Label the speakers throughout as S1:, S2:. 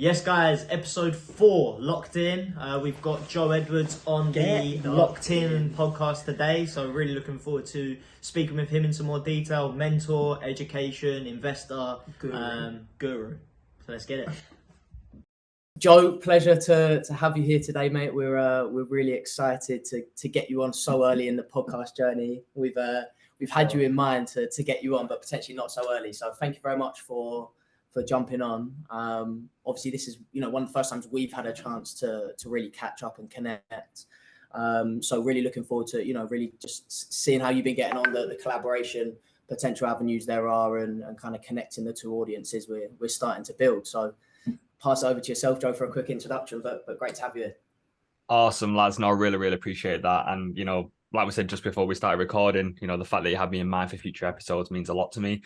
S1: Yes, guys, episode 4 locked in. We've got Joe Edwards on the Locked In podcast today, so really looking forward to speaking with him in some more detail. Mentor, education, investor, guru. So let's get it.
S2: Joe, pleasure to have you here today, mate. We're really excited to get you on so early in the podcast journey. We've had you in mind to get you on, but potentially not so early. So thank you very much for jumping on. Obviously, this is one of the first times we've had a chance to really catch up and connect. So really looking forward to really just seeing how you've been getting on the collaboration, potential avenues there are, and kind of connecting the two audiences we're starting to build. So pass it over to yourself, Joe, for a quick introduction. But great to have you here.
S3: Awesome, lads. No, I really appreciate that. And like we said just before we started recording, the fact that you have me in mind for future episodes means a lot to me.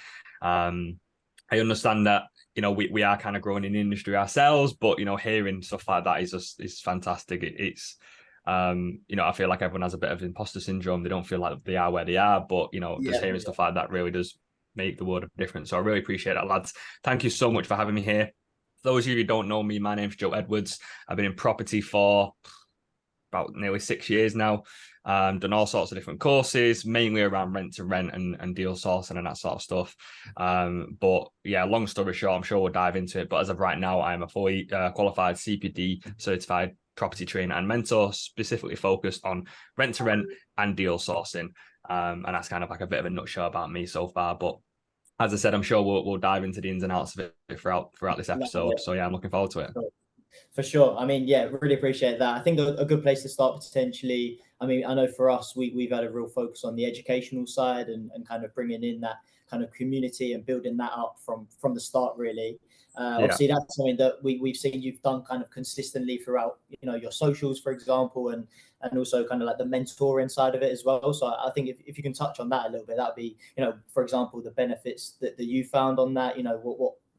S3: I understand that we are kind of growing in the industry ourselves, but hearing stuff like that is fantastic. I feel like everyone has a bit of imposter syndrome. They don't feel like they are where they are, but just hearing stuff like that really does make the world of difference. So I really appreciate that, lads. Thank you so much for having me here. For those of you who don't know me, my name's Joe Edwards. I've been in property for about nearly 6 years now. Done all sorts of different courses, mainly around rent to rent and deal sourcing and that sort of stuff. But yeah, long story short, I'm sure we'll dive into it. But as of right now, I'm a fully qualified CPD certified property trainer and mentor, specifically focused on rent to rent and deal sourcing. And that's kind of like a bit of a nutshell about me so far. But as I said, I'm sure we'll dive into the ins and outs of it throughout this episode. So yeah, I'm looking forward to it.
S1: For sure. I mean, yeah, really appreciate that. I think a good place to start potentially, I mean, I know for us, we've had a real focus on the educational side and kind of bringing in that kind of community and building that up from the start, really. Obviously, that's something that we've seen you've done kind of consistently throughout, your socials, for example, and also kind of like the mentoring side of it as well. So I think if you can touch on that a little bit, that'd be, for example, the benefits that you found on that,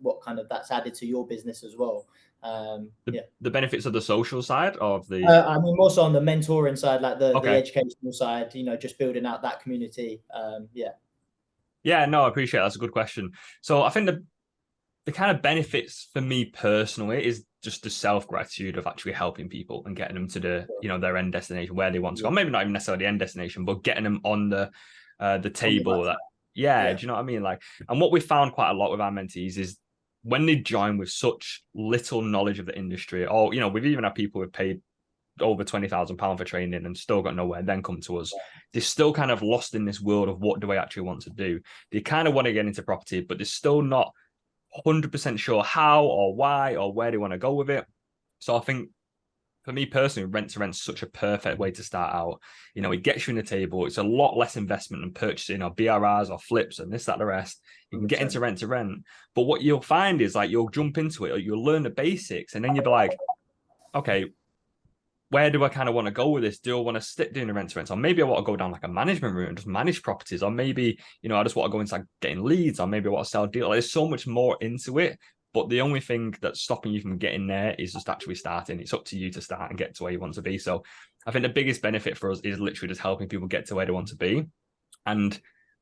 S1: what kind of that's added to your business as well.
S3: The benefits of the social side of the
S1: I mean, more so on the mentoring side, like the educational side, just building out that community.
S3: No, I appreciate it. That's a good question. So I think the kind of benefits for me personally is just the self-gratitude of actually helping people and getting them to their end destination where they want to go. Maybe not even necessarily the end destination, but getting them on the table. Do you know what I mean? Like, and what we found quite a lot with our mentees is when they join with such little knowledge of the industry, or we've even had people who've paid over £20,000 for training and still got nowhere, then come to us. They're still kind of lost in this world of what do I actually want to do. They kind of want to get into property, but they're still not 100% sure how or why or where they want to go with it. So I think for me personally, rent to rent is such a perfect way to start out. It gets you in the table. It's a lot less investment than purchasing or BRRs or flips and this, that, the rest. You can get into rent to rent. But what you'll find is like you'll jump into it or you'll learn the basics and then you'll be like, okay, where do I kind of want to go with this? Do I want to stick doing the rent to rent? Or maybe I want to go down like a management route and just manage properties. Or maybe, I just want to go into like getting leads, or maybe I want to sell deals. There's so much more into it. But the only thing that's stopping you from getting there is just actually starting. It's up to you to start and get to where you want to be. So I think the biggest benefit for us is literally just helping people get to where they want to be. And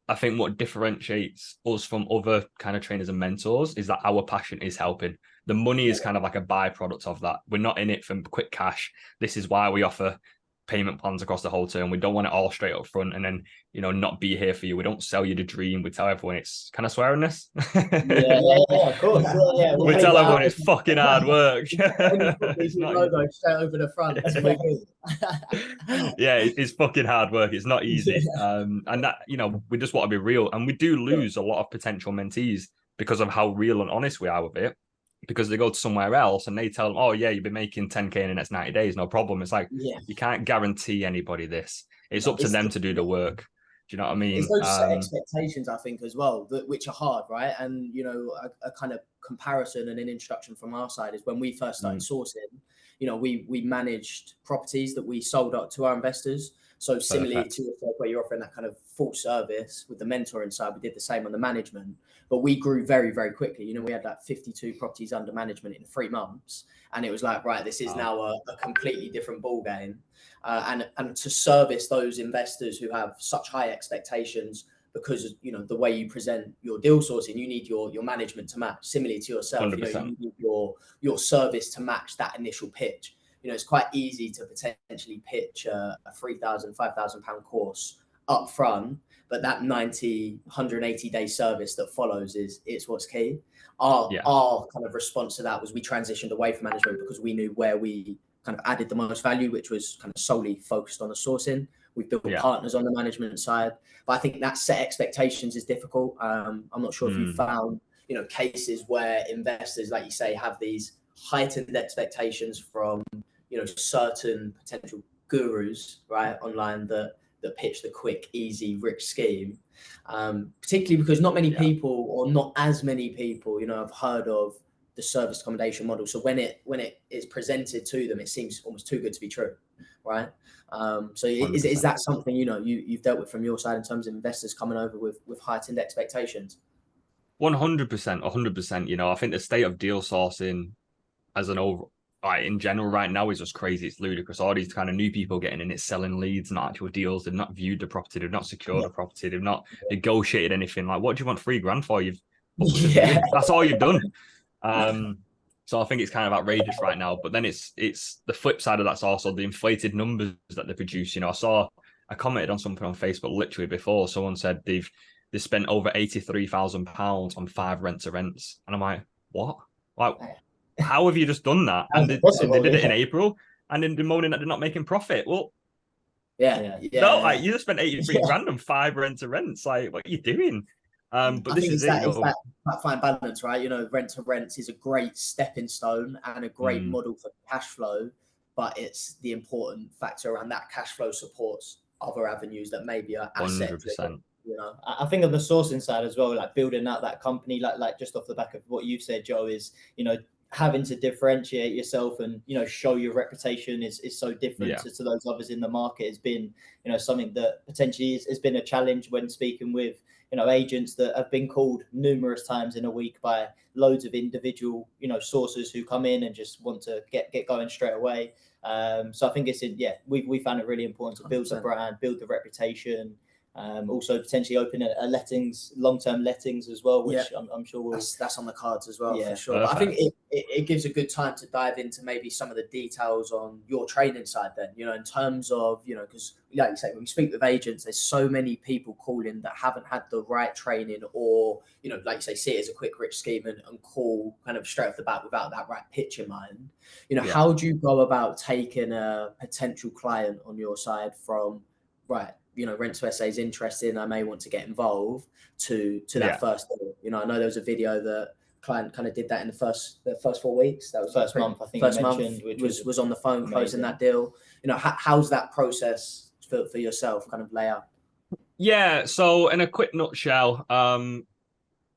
S3: I think what differentiates us from other kind of trainers and mentors is that our passion is helping. The money is kind of like a byproduct of that. We're not in it for quick cash. This is why we offer payment plans across the whole term. We don't want it all straight up front and then, not be here for you. We don't sell you the dream. We tell everyone it's kind of swearing this.
S1: Of course.
S3: We tell everyone it's fucking hard work.
S2: It's logo straight over the front.
S3: It's fucking hard work. It's not easy. And that, we just want to be real. And we do lose a lot of potential mentees because of how real and honest we are with it. Because they go to somewhere else and they tell them, oh yeah, you'll be making 10K in the next 90 days, no problem. It's like, you can't guarantee anybody this. It's up to them to do the work. Do you know what I mean?
S2: It's those set expectations, I think, as well, which are hard, right? And, a kind of comparison and an introduction from our side is when we first started sourcing, we managed properties that we sold up to our investors. So similarly to where you're offering that kind of full service with the mentoring side, we did the same on the management, but we grew very, very quickly. We had like 52 properties under management in 3 months. And it was like, right, this is now a completely different ball game. And to service those investors who have such high expectations, because, you know, the way you present your deal sourcing, you need your management to match. Similarly to yourself, you know,
S3: 100%.
S2: you need your service to match that initial pitch. You know, it's quite easy to potentially pitch a 3,000, 5,000 pound course up front, but that 90, 180 day service that follows it's what's key. Our kind of response to that was we transitioned away from management because we knew where we kind of added the most value, which was kind of solely focused on the sourcing. We've built partners on the management side, but I think that set expectations is difficult. I'm not sure if you found, you know, cases where investors, like you say, have these heightened expectations from, you know, certain potential gurus, right, online that pitch the quick, easy, rich scheme. Particularly because not many people, or not as many people, you know, have heard of the service accommodation model. So when it is presented to them, it seems almost too good to be true, right? So is that something, you know, you've dealt with from your side in terms of investors coming over with heightened expectations?
S3: 100%, 100%. You know, I think the state of deal sourcing as an over, like in general right now is just crazy. It's ludicrous. All these kind of new people getting in, it's selling leads, not actual deals. They've not viewed the property, they've not secured the property, they've not negotiated anything. Like, what do you want $3,000 for? You've booked a viewing. That's all you've done. So I think it's kind of outrageous right now. But then it's the flip side of that's also the inflated numbers that they produce. You know, I commented on something on Facebook literally before. Someone said they spent over £83,000 on 5 rent-to-rents, and I'm like, what? Like, how have you just done that? And they did it in April, and then they're moaning that they're not making profit. Well, like you just spent 83 grand on 5 rent-to-rents. Like, what are you doing? But this is it.
S2: It's that fine balance, right? You know, rent-to-rents is a great stepping stone and a great model for cash flow, but it's the important factor around that cash flow supports other avenues that maybe are asset driven. You know,
S1: I think on the sourcing side as well, like building out that company, like just off the back of what you've said, Joe, is, you know, having to differentiate yourself and, you know, show your reputation is so different to those others in the market has been, you know, something that potentially has been a challenge when speaking with, you know, agents that have been called numerous times in a week by loads of individual, you know, sources who come in and just want to get going straight away. So I think we found it really important to build the brand, build the reputation. Also potentially open a lettings, long-term lettings as well, which I'm sure
S2: that's on the cards as well, for sure. But I think it gives a good time to dive into maybe some of the details on your training side then, you know, in terms of, you know, because like you say, when we speak with agents, there's so many people calling that haven't had the right training, or, you know, like you say, see it as a quick rich scheme and call kind of straight off the bat without that right pitch in mind. You know, how do you go about taking a potential client on your side from, right, you know, Rent to SA is interested, I may want to get involved, to that first deal? You know, I know there was a video that client kind of did that in the first 4 weeks. That was
S1: first month, I think.
S2: First month, which was on the phone amazing. Closing that deal. You know, how's that process for yourself kind of lay out?
S3: Yeah. So in a quick nutshell,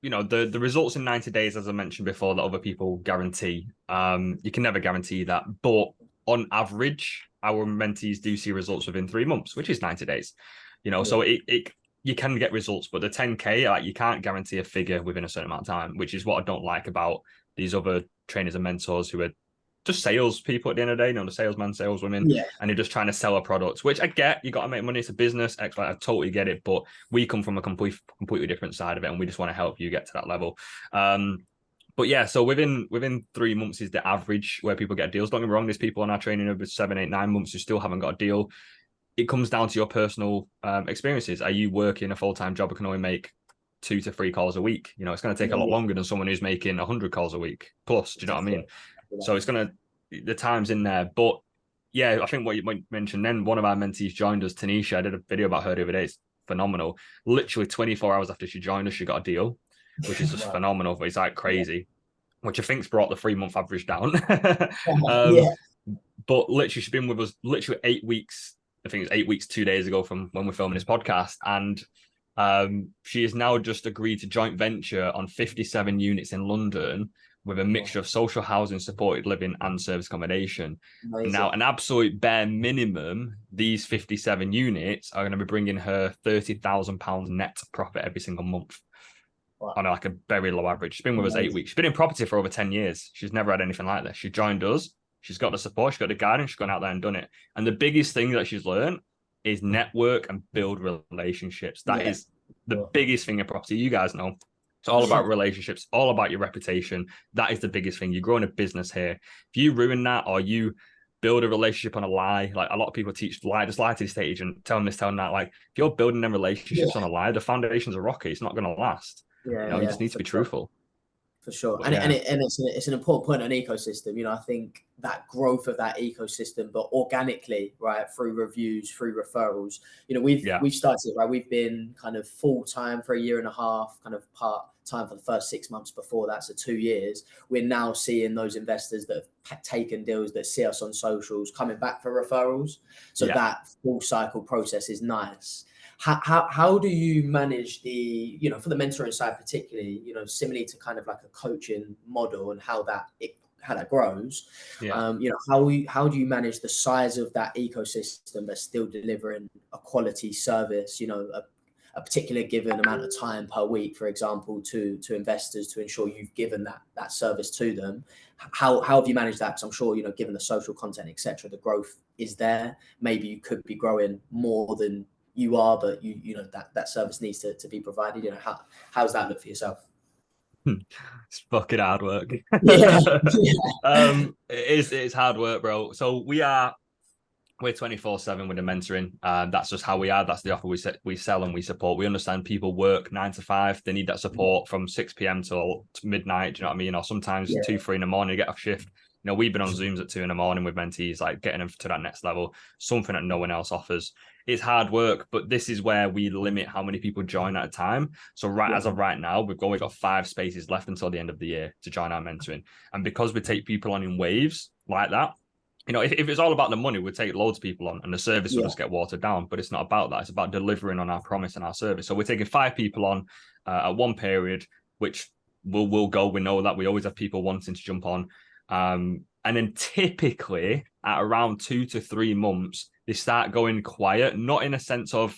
S3: you know, the results in 90 days, as I mentioned before, that other people guarantee. You can never guarantee that, but on average, our mentees do see results within 3 months, which is 90 days. You know, so you can get results, but the 10K, like, you can't guarantee a figure within a certain amount of time, which is what I don't like about these other trainers and mentors who are just sales people at the end of the day, you know, the salesman, saleswomen, and you're just trying to sell a product, which I get. You got to make money. It's a business. I totally get it. But we come from a completely different side of it, and we just want to help you get to that level. But yeah, so within 3 months is the average where people get deals. Don't get me wrong, there's people on our training over 7, 8, 9 months who still haven't got a deal. It comes down to your personal experiences. Are you working a full-time job and can only make 2 to 3 calls a week? You know, it's going to take a lot longer than someone who's making 100 calls a week plus. Do you know what I mean? So it's going to, the time's in there. But yeah, I think what you mentioned then, one of our mentees joined us, Tanisha. I did a video about her the other day. It's phenomenal. Literally 24 hours after she joined us, she got a deal, which is just phenomenal. But it's like crazy, which I think's brought the 3-month average down. But literally, she's been with us literally 8 weeks. I think it's 8 weeks, 2 days ago from when we're filming this podcast. And she has now just agreed to joint venture on 57 units in London with a mixture of social housing, supported living, and service accommodation. Amazing. Now, an absolute bare minimum, these 57 units are going to be bringing her £30,000 net profit every single month. Wow. On like a very low average. She's been with us 8 weeks. She's been in property for over 10 years. She's never had anything like this. She joined us. She's got the support. She's got the guidance. She's gone out there and done it. And the biggest thing that she's learned is network and build relationships. That is the biggest thing in property, you guys know. It's all about relationships, all about your reputation. That is the biggest thing. You're growing a business here. If you ruin that, or you build a relationship on a lie, like a lot of people teach, just lie to the estate agent, tell them this, tell them that. Like, if you're building them relationships on a lie, the foundations are rocky. It's not going to last. You just need to be truthful.
S2: For sure. And it's an important point on ecosystem. You know, I think that growth of that ecosystem, but organically, right, through reviews, through referrals. You know, we've started, right? We've been kind of full-time for a year and a half, kind of part-time for the first 6 months before that, so 2 years. We're now seeing those investors that have taken deals, that see us on socials, coming back for referrals. So that full cycle process is nice. How do you manage the, you know, for the mentoring side particularly, you know, similarly to kind of like a coaching model and how that grows? You know, how do you manage the size of that ecosystem but still delivering a quality service, you know, a particular given amount of time per week, for example, to investors, to ensure you've given that service to them? How have you managed that? Because I'm sure, you know, given the social content, etc., the growth is there. Maybe you could be growing more than you are, but you know that service needs to be provided. You know, how's that look for yourself?
S3: It's fucking hard work. It's hard work, bro. So we're 24/7 with the mentoring. That's just how we are. That's the offer we sell and we support. We understand people work 9 to 5. They need that support from 6 p.m. till midnight. Do you know what I mean? Or sometimes 2, 3 in the morning, they get off shift. You know, we've been on Zooms at 2 in the morning with mentees, like getting them to that next level, something that no one else offers. It's hard work, but this is where we limit how many people join at a time. So as of right now, we've only got 5 spaces left until the end of the year to join our mentoring. And because we take people on in waves like that, you know, if it's all about the money, we'd take loads of people on and the service will just get watered down. But it's not about that. It's about delivering on our promise and our service. So we're taking 5 people on at one period, which will go. We know that we always have people wanting to jump on. And then typically at around 2 to 3 months, they start going quiet, not in a sense of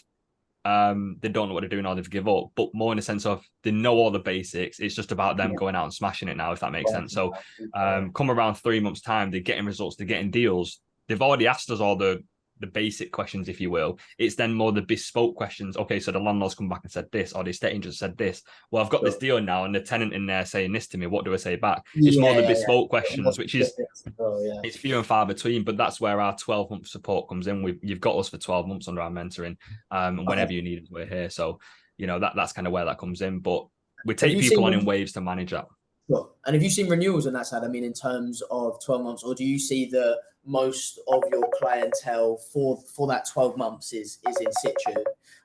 S3: they don't know what they're doing or they've give up, but more in a sense of they know all the basics. It's just about them going out and smashing it now, if that makes sense. So come around 3 months' time, they're getting results, they're getting deals. They've already asked us all the basic questions, if you will. It's then more the bespoke questions. Okay, so the landlord's come back and said this, or the estate agent said this. Well, I've got this deal now, and the tenant in there saying this to me. What do I say back? It's more the bespoke questions, which is it's few and far between. But that's where our 12-month support comes in. You've got us for 12 months under our mentoring, and whenever you need us, we're here. So you know that's kind of where that comes in. But we take people on in waves to manage that.
S2: Sure. And have you seen renewals on that side? I mean, in terms of 12 months, or do you see that most of your clientele for that 12 months is in situ,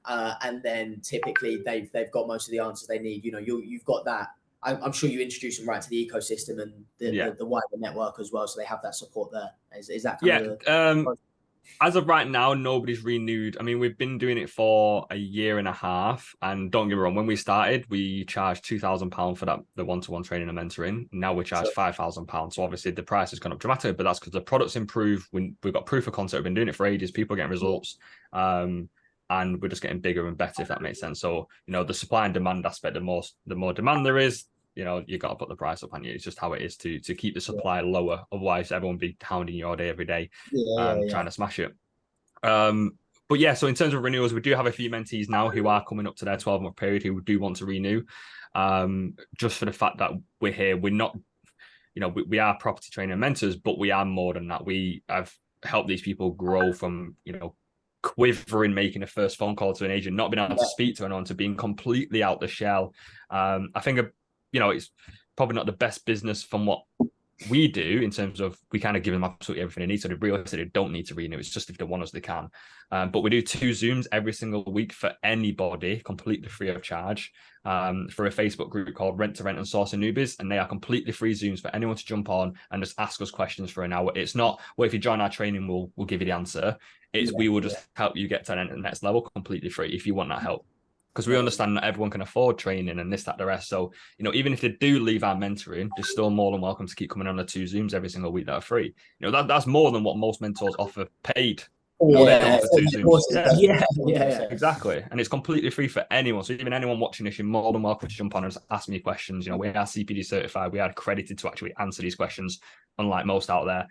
S2: and then typically they've got most of the answers they need? You know, you've got that. I'm sure you introduce them right to the ecosystem and the wider network as well, so they have that support there. Is that kind of
S3: as of right now, nobody's renewed. I mean, we've been doing it for a year and a half. And don't get me wrong, when we started, we charged £2,000 for the one-to-one training and mentoring. Now we charge £5,000. So obviously the price has gone up dramatically, but that's because the product's improved. We've got proof of concept. We've been doing it for ages. People are getting results. And we're just getting bigger and better, if that makes sense. So, you know, the supply and demand aspect, the more demand there is, you know, you got to put the price up on you. It's just how it is to keep the supply lower. Otherwise, everyone be hounding you all day, every day, trying to smash it. But yeah, so in terms of renewals, we do have a few mentees now who are coming up to their 12-month period who do want to renew. Just for the fact that we're here, we're not, you know, we are property trainer mentors, but we are more than that. We have helped these people grow from, you know, quivering, making a first phone call to an agent, not being able to speak to anyone, to being completely out the shell. I think, you know, it's probably not the best business from what we do in terms of we kind of give them absolutely everything they need. So they realize that they don't need to renew. It's just if they want us, they can. But we do 2 Zooms every single week for anybody, completely free of charge, for a Facebook group called Rent to Rent and Sourcing Newbies. And they are completely free Zooms for anyone to jump on and just ask us questions for an hour. It's not, well, if you join our training, we'll give you the answer. It's we will just help you get to the next level completely free if you want that help. Because we understand that everyone can afford training and this, that, the rest. So, you know, even if they do leave our mentoring, they're still more than welcome to keep coming on the 2 Zooms every single week that are free. You know, that's more than what most mentors offer paid.
S2: Yeah,
S3: exactly. And it's completely free for anyone. So even anyone watching this, you're more than welcome to jump on and ask me questions. You know, we are CPD certified. We are accredited to actually answer these questions, unlike most out there.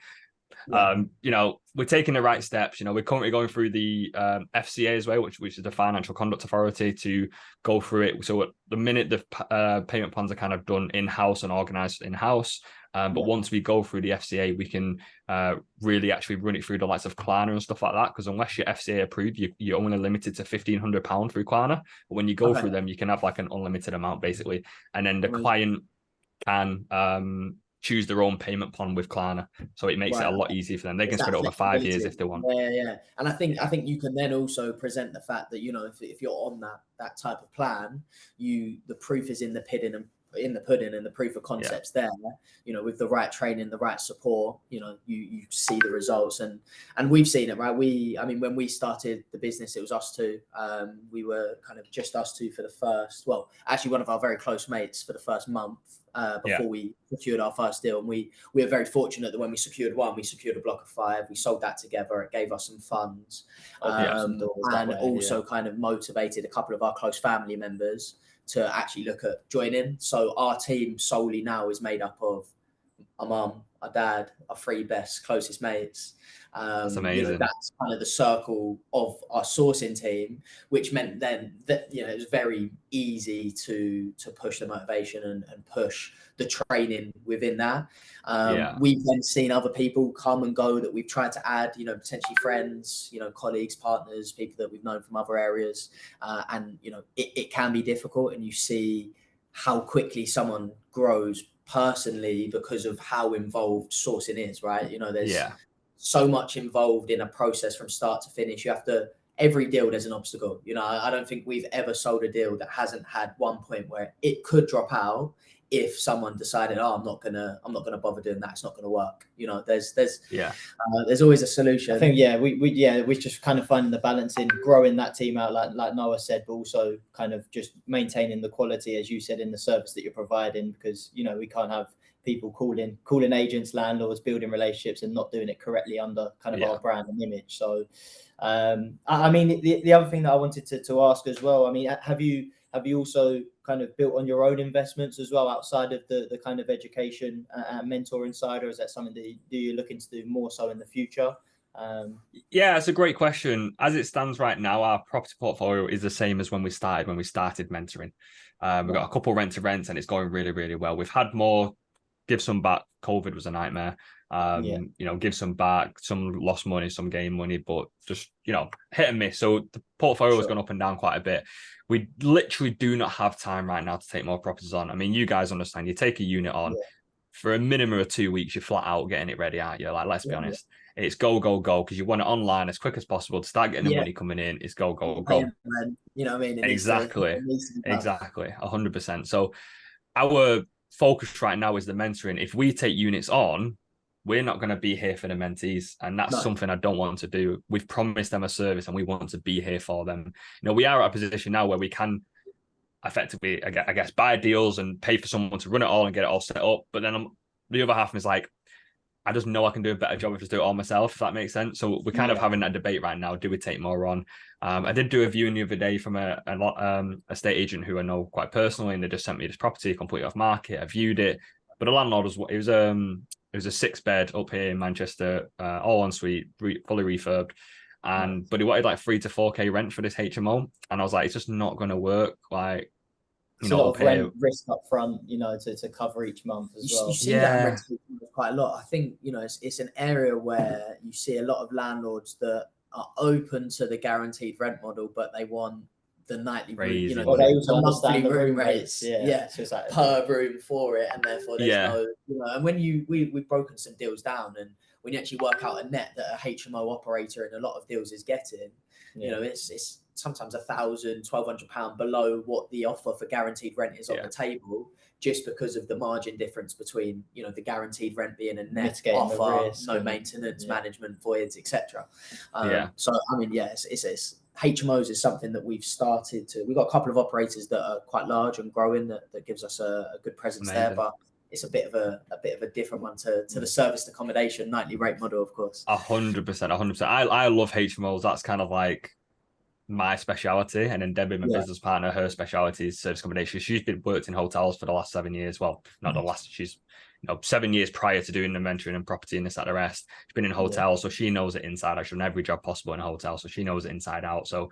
S2: Yeah.
S3: You know, we're taking the right steps. You know, we're currently going through the FCA as well, which is the Financial Conduct Authority, to go through it. So at the minute the payment plans are kind of done in-house and organized in-house. But once we go through the FCA, we can really actually run it through the likes of Klarna and stuff like that. Because unless you're FCA approved, you're only limited to £1,500 through Klarna. But when you go through them, you can have like an unlimited amount basically. And then the client can choose their own payment plan with Klarna. So it makes it a lot easier for them. They can spread it over 5 years if they want.
S2: Yeah. And I think you can then also present the fact that, you know, if you're on that type of plan, the proof is in the pudding, and the proof of concepts there, you know, with the right training, the right support, you know, you see the results, and we've seen it, right? I mean, when we started the business, it was us two. We were kind of just us two for the first, well, actually one of our very close mates for the first month before we secured our first deal. And we were very fortunate that when we secured one, we secured a block of 5. We sold that together. It gave us some funds, and also kind of motivated a couple of our close family members to actually look at joining. So our team solely now is made up of our mum, our dad, our 3 best, closest mates.
S3: That's amazing.
S2: You know, that's kind of the circle of our sourcing team, which meant then that, you know, it was very easy to push the motivation and push the training within that. We've then seen other people come and go that we've tried to add, you know, potentially friends, you know, colleagues, partners, people that we've known from other areas. And, you know, it can be difficult, and you see how quickly someone grows personally because of how involved sourcing is, right? You know, there's so much involved in a process from start to finish. You have to, every deal there's an obstacle. You know, I don't think we've ever sold a deal that hasn't had one point where it could drop out if someone decided, oh, I'm not gonna bother doing that. It's not gonna work. You know, there's always a solution.
S1: I think we're just kind of finding the balance in growing that team out, like Noah said, but also kind of just maintaining the quality, as you said, in the service that you're providing, because, you know, we can't have people calling agents, landlords, building relationships and not doing it correctly under kind of our brand and image. So I mean, the other thing that I wanted to ask as well, I mean, have you also kind of built on your own investments as well outside of the kind of education and mentoring side, or is that something that you're looking to do more so in the future?
S3: Yeah, it's a great question. As it stands right now, our property portfolio is the same as when we started mentoring. We've got a couple rent to rents, and it's going really, really well. We've had more give some back. COVID was a nightmare. You know, give some back, some lost money, some gained money, but just, you know, hit and miss. So the portfolio has gone up and down quite a bit. We literally do not have time right now to take more properties on. I mean, you guys understand, you take a unit on for a minimum of 2 weeks, you're flat out getting it ready, aren't you? Like, let's be honest. It's go, go, go, because you want it online as quick as possible to start getting the money coming in. It's go, go, go.
S2: You know what I mean?
S3: Exactly. 100%. So our focus right now is the mentoring. If we take units on, we're not going to be here for the mentees, and that's something I don't want to do. We've promised them a service, and we want to be here for them. You know, we are at a position now where we can effectively, I guess, buy deals and pay for someone to run it all and get it all set up. But then the other half is like, I just know I can do a better job if I just do it all myself, if that makes sense. So we're kind of having that debate right now. Do we take more on? I did do a viewing the other day from a estate agent who I know quite personally, and they just sent me this property completely off market. I viewed it, but the landlord was it was a 6-bed up here in Manchester, all en suite, fully refurbed. But he wanted like 3 to 4K rent for this HMO. And I was like, it's just not going to work. Like,
S1: you know, a lot of rent risk up front, you know, to cover each month as well.
S2: You see that quite a lot. I think, you know, it's an area where you see a lot of landlords that are open to the guaranteed rent model, but they want the nightly room, you know,
S1: they also
S2: the monthly
S1: understand the
S2: room rates,
S1: so it's like,
S2: per room for it, and therefore there's no, you know. And when we've broken some deals down, and when you actually work out a net that a HMO operator in a lot of deals is getting, you know, it's sometimes £1,000, £1,200 below what the offer for guaranteed rent is on the table, just because of the margin difference between, you know, the guaranteed rent being a net offer, no maintenance, management voids, etc. So I mean, it's HMOs is something that we've started to. We've got a couple of operators that are quite large and growing that gives us a good presence there, but it's a bit of a different one to the serviced accommodation nightly rate model, of course.
S3: 100%. I love HMOs. That's kind of like my speciality, and then Debbie, my business partner, her speciality is service accommodation. She's been worked in hotels for the last 7 years. Well, not the last. She's 7 years prior to doing the mentoring and property and this at the rest. She's been in hotels, so she knows it inside out. She's done every job possible in a hotel, so she knows it inside out. So,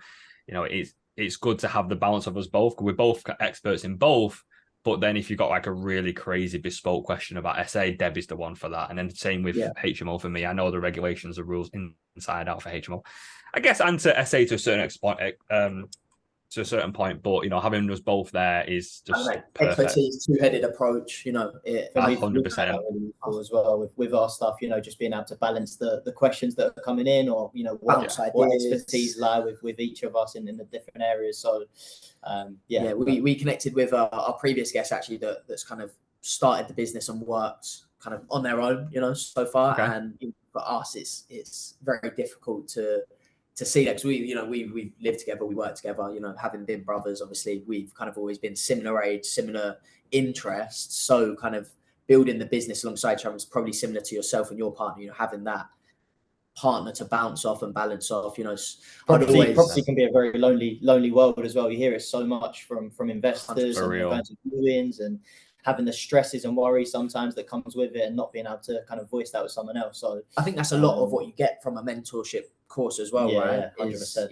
S3: it's good to have the balance of us both, because we're both experts in both. But then if you've got like a really crazy bespoke question about SA, Debbie's the one for that. And then same with HMO for me. I know the regulations, the rules inside out for HMO. I guess, and to SA to a certain point, but having us both there is just perfect.
S2: Expertise, two-headed approach,
S3: 100%
S1: as well with our stuff, just being able to balance the questions that are coming in, or what expertise lie with each of us in the different areas. So
S2: we connected with our previous guest actually that's kind of started the business and worked kind of on their own, so far. Okay. And for us, it's very difficult to see that, because we live together, we work together, having been brothers, obviously we've kind of always been similar age, similar interests. So kind of building the business alongside each other is probably similar to yourself and your partner, having that partner to bounce off and balance off.
S1: Property can be a very lonely world as well. You hear it so much from investors and going to viewings and having the stresses and worries sometimes that comes with it, and not being able to kind of voice that with someone else. So
S2: I think that's a lot of what you get from a mentorship course as well, right?
S1: Yeah, 100%.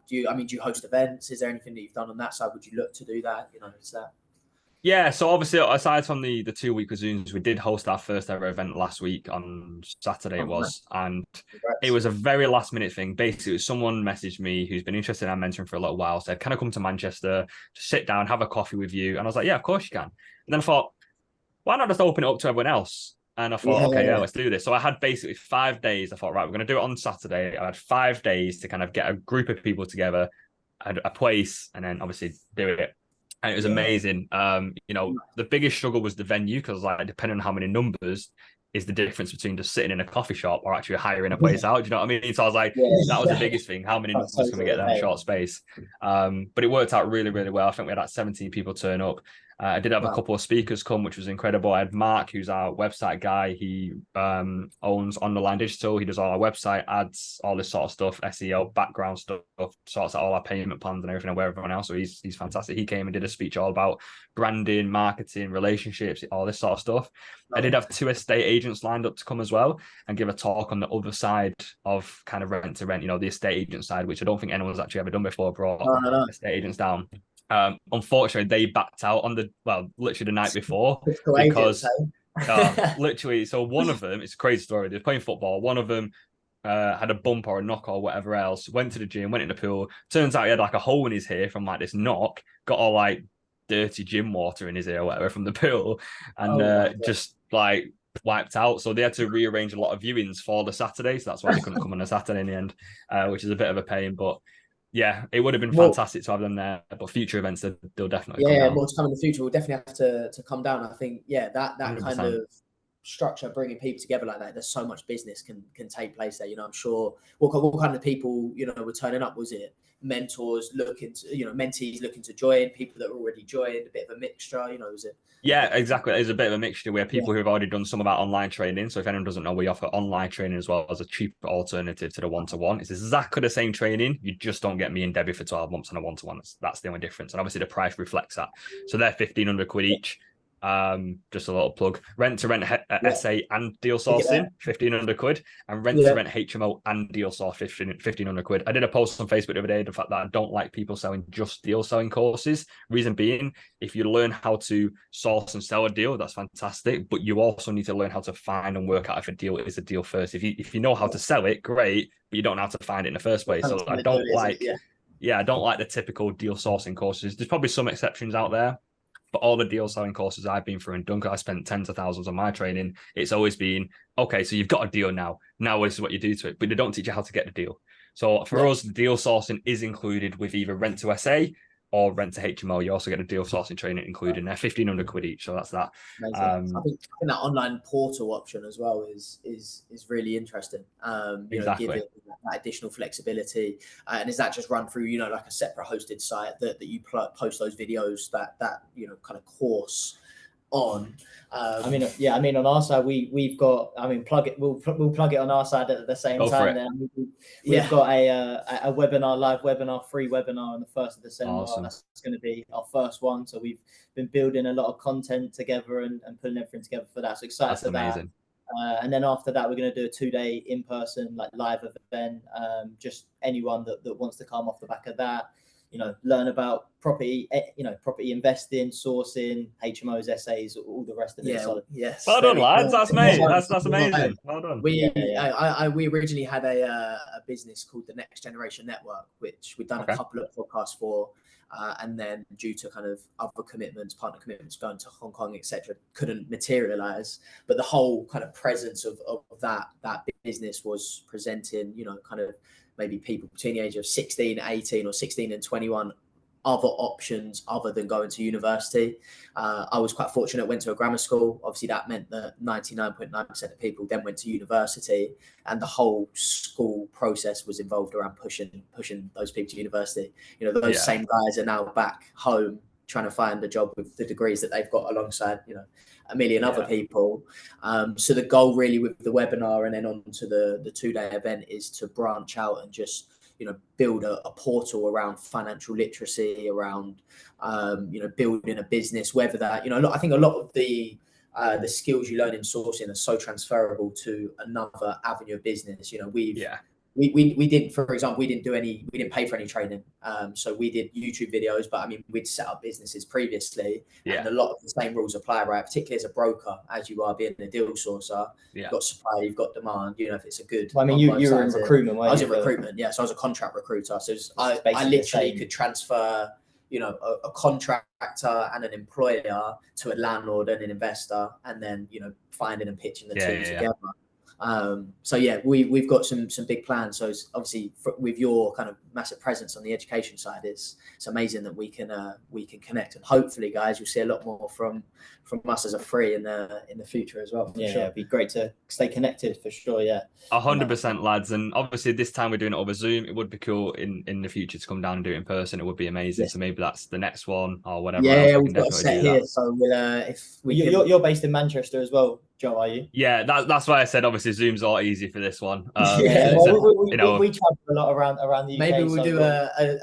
S2: Do you host events? Is there anything that you've done on that side? Would you look to do that? Is that?
S3: Yeah, so obviously, aside from the 2 week Zooms, we did host our first ever event last week on Saturday. It was, and it was a very last minute thing. Basically, someone messaged me who's been interested in our mentoring for a little while, said, "Can I come to Manchester, just sit down, have a coffee with you?" And I was like, "Yeah, of course you can." And then I thought, why not just open it up to everyone else? And I thought, let's do this. So I had basically 5 days. I thought, right, we're going to do it on Saturday. I had 5 days to kind of get a group of people together at a place, and then obviously do it. And it was amazing. The biggest struggle was the venue, because depending on how many numbers is the difference between just sitting in a coffee shop or actually hiring a place out. Do you know what I mean? So I was like, that was the biggest thing. How many numbers can we get there in a short space? But it worked out really, really well. I think we had 17 people turn up. I did have a couple of speakers come, which was incredible. I had Mark, who's our website guy. He owns On The Line Digital. He does all our website ads, all this sort of stuff, SEO, background stuff, sorts out all our payment plans and everything, and where everyone else. So he's fantastic. He came and did a speech all about branding, marketing, relationships, all this sort of stuff. I did have 2 estate agents lined up to come as well and give a talk on the other side of kind of rent to rent, the estate agent side, which I don't think anyone's actually ever done before, brought estate agents down. Unfortunately, they backed out on literally the night before, because literally, so one of them, it's a crazy story. They're playing football. One of them had a bump or a knock or whatever else, went to the gym, went in the pool. Turns out he had like a hole in his hair from this knock, got all dirty gym water in his ear or whatever from the pool, and just wiped out. So they had to rearrange a lot of viewings for the Saturday. So that's why they couldn't come on a Saturday in the end, which is a bit of a pain. But yeah, it would have been fantastic to have them there. But future events, they'll definitely come down.
S2: More to come in the future. We'll definitely have to come down. I think, that 100%. Kind of structure, bringing people together like that, there's so much business can take place there. I'm sure what kind of people were turning up. Was it mentors looking to, mentees looking to join, people that were already joined, a bit of a mixture, was it?
S3: Yeah, exactly. There's a bit of a mixture where people who have already done some of our online training. So if anyone doesn't know, we offer online training as well as a cheap alternative to the one-to-one. It's exactly the same training. You just don't get me and Debbie for 12 months on a one-to-one. That's the only difference. And obviously the price reflects that. So they're 1,500 quid each. Just a little plug. Rent to rent SA and deal sourcing, 1,500 quid, and rent to rent HMO and deal source, 1,500 quid. I did a post on Facebook the other day, the fact that I don't like people selling just deal selling courses. Reason being, if you learn how to source and sell a deal, that's fantastic, but you also need to learn how to find and work out if a deal is a deal first. If you know how to sell it, great, but you don't know how to find it in the first place. So I don't like the typical deal sourcing courses. There's probably some exceptions out there, but all the deal selling courses I've been through and done, I spent tens of thousands on my training. It's always been, okay, so you've got a deal now. Now this is what you do to it. But they don't teach you how to get the deal. So for us, deal sourcing is included with either rent to SA or rent to HMO. You also get a deal sourcing training included in there, 1,500 quid each. So that's that.
S2: I think that online portal option as well is really interesting.
S3: Exactly.
S2: Giving that additional flexibility. And is that just run through, like a separate hosted site that you post those videos, that kind of course on.
S1: I mean, on our side, we've got. I mean, plug it. We'll plug it on our side at the same time. Then we've got a webinar, live webinar, free webinar on the 1st of December.
S3: Awesome.
S1: That's going to be our first one. So we've been building a lot of content together and putting everything together for that. So excited
S3: That's
S1: for
S3: amazing.
S1: that. And then after that, we're going to do a 2-day in-person live event. Just anyone that wants to come off the back of that. Learn about property, property investing, sourcing, HMOs, SAs, all the rest of it. So,
S2: yes.
S3: Well done, lads.
S2: Cool.
S3: That's mate. That's amazing. Well done.
S2: We originally had a business called the Next Generation Network, which we've done a couple of podcasts for, and then due to kind of other commitments, partner commitments, going to Hong Kong, etc., couldn't materialize. But the whole kind of presence of that business was presenting, kind of maybe people between the age of 16, 18 or 16 and 21 other options other than going to university. I was quite fortunate, went to a grammar school. Obviously that meant that 99.9% of people then went to university, and the whole school process was involved around pushing those people to university. Those same guys are now back home trying to find a job with the degrees that they've got alongside, a million other people. So the goal really with the webinar and then on to the 2-day event is to branch out and just, build a portal around financial literacy, around, building a business, whether that, I think a lot of the skills you learn in sourcing are so transferable to another avenue of business. We didn't, for example, we didn't pay for any training. So we did YouTube videos, but I mean, we'd set up businesses previously, and a lot of the same rules apply, right? Particularly as a broker, as you are being a deal sourcer, you've got supply, you've got demand, if it's a good.
S1: Well, I mean, you were in recruitment,
S2: I was in recruitment, yeah. So I was a contract recruiter. So I literally could transfer, a contractor and an employer to a landlord and an investor, and then, finding and pitching the two together. So yeah, we've got some big plans. So it's obviously with your kind of massive presence on the education side, it's amazing that we can connect, and hopefully, guys, you'll see a lot more from us as a free in the future as well.
S1: Yeah, it'd be great to stay connected for sure. Yeah,
S3: 100%, lads. And obviously, this time we're doing it over Zoom. It would be cool in the future to come down and do it in person. It would be amazing. Yes. So maybe that's the next one or whatever.
S2: Yeah, we've got a set here. So
S1: you're based in Manchester as well, Joe, are you?
S3: Yeah, that's why I said obviously Zoom's a lot easier for this one.
S1: We travel a lot around the UK.
S2: Maybe we'll do a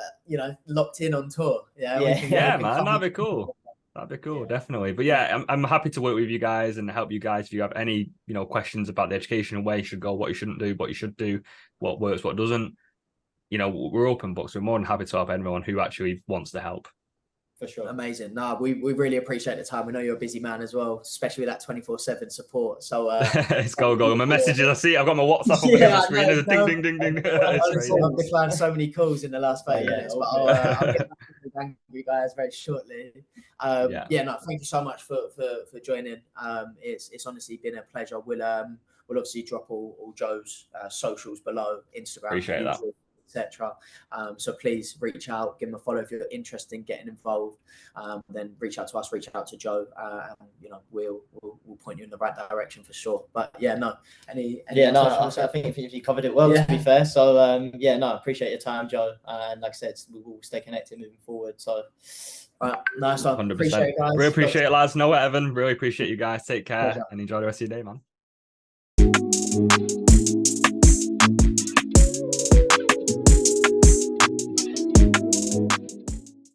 S2: locked in on tour.
S3: Yeah, man, that'd be cool. That'd be cool, definitely. But yeah, I'm happy to work with you guys and help you guys if you have any questions about the education and where you should go, what you shouldn't do, what you should do, what works, what doesn't. We're open books. We're more than happy to help anyone who actually wants to help.
S1: For sure.
S2: Amazing. No, we really appreciate the time. We know you're a busy man as well, especially with that 24/7 support. So
S3: it's go. My messages, I see. I've got my WhatsApp up on the screen. There's a ding.
S2: I've declined so many calls in the last 5 minutes, but I'll get back to thank you guys very shortly. No, thank you so much for joining. It's honestly been a pleasure. We'll obviously drop all Joe's socials below, Instagram,
S3: appreciate
S2: YouTube,
S3: that,
S2: etc. So please reach out, give them a follow if you're interested in getting involved. Then reach out to us, reach out to Joe, and we'll point you in the right direction for sure. But yeah, no,
S1: I think you covered it well, to be fair. So I appreciate your time, Joe, and like I said, we will stay connected moving forward. So
S2: nice one.
S3: 100%.
S2: Appreciate it, guys.
S3: Really appreciate it, lads. No, Evan, really appreciate you guys. Take care and enjoy the rest of your day, man.